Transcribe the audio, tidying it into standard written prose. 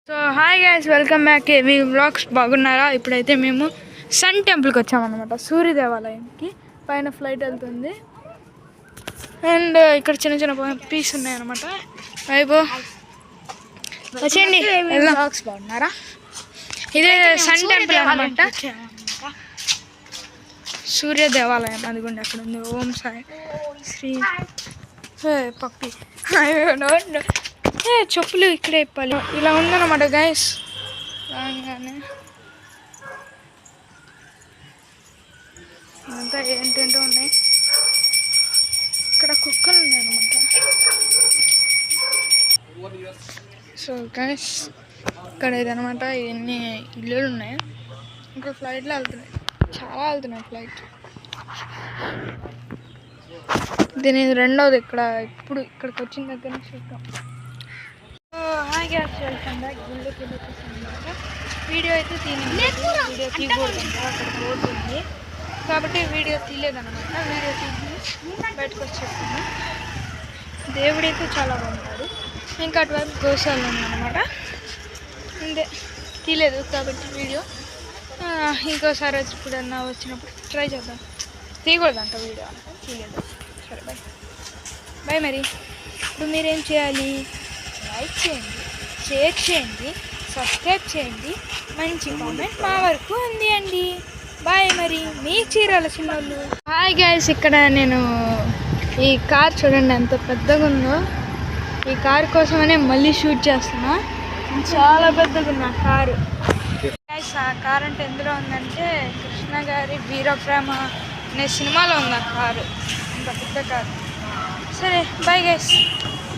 So hi guys, welcome back ఏవి vlogs. బాగున్నారా? ఇప్పుడైతే మేము సన్ టెంపుల్కి వచ్చామన్నమాట, సూర్య దేవాలయానికి. పైన ఫ్లైట్ వెళ్తుంది అండ్ ఇక్కడ చిన్న చిన్న పీస్ ఉన్నాయన్నమాట. అయిపో వచ్చేయండి, వ్లాగ్స్. బాగున్నారా? ఇదే సన్ టెంపుల్ అనమాట, సూర్య దేవాలయం. అదిగోండి అక్కడ ఉంది, ఓం సాయి శ్రీ పప్పి. చెప్పులు ఇక్కడే ఇప్పాలి. ఇలా ఉందన్నమాట గైస్. రాగానే అంతా ఏంటంటో ఉన్నాయి. ఇక్కడ కుక్కలు ఉన్నాయన్నమాట. సో గైస్, ఇక్కడ ఇదనమాట. ఇవన్నీ ఇల్లులు ఉన్నాయి. ఇంకా ఫ్లైట్లో వెళ్తున్నాయి, చాలా వెళ్తున్నాయి ఫ్లైట్. దీని రెండవది ఇక్కడ. ఇప్పుడు ఇక్కడికి వచ్చిన దగ్గర నుంచి చూద్దాం. Hi gas, welcome back. గుళ్ళకి వచ్చేసామన్నమాట. వీడియో అయితే వీడియో తీయకూడదు, అక్కడ బోర్డు ఉంది కాబట్టి వీడియో తీయలేదన్నమాట. వీడియో తీసి బయటకు వచ్చేస్తాను. దేవుడైతే చాలా బాగుంటాడు. ఇంకా అటువైపు గోశాల ఉందన్నమాట. అంతే, తీయలేదు కాబట్టి వీడియో. ఇంకోసారి ఎప్పుడన్నా వచ్చినప్పుడు ట్రై చేద్దాం. తీయకూడదంట వీడియో అంటే, తీయలేదు. సరే బాయ్ బాయ్. మరి ఇప్పుడు మీరేం చేయాలి? లైక్ చేయండి, షేర్ చేయండి, సబ్స్క్రైబ్ చేయండి, మంచి కామెంట్ మా వరకు ఉంది అండి. బాయ్. మరి మీ చీరాల చిన్నోళ్ళు. హాయ్ గైస్, ఇక్కడ నేను ఈ కార్ చూడండి ఎంత పెద్దగా ఉందో. ఈ కార్ కోసమనే మళ్ళీ షూట్ చేస్తున్నా. చాలా పెద్దగా ఉంది ఆ కారు. గైస్, ఆ కార్ అంటే ఎందులో ఉందంటే కృష్ణ గారి వీరప్రేమ అనే సినిమాలో ఉంది ఆ కారు. అంత పెద్ద కారు. సరే బాయ్ గైస్.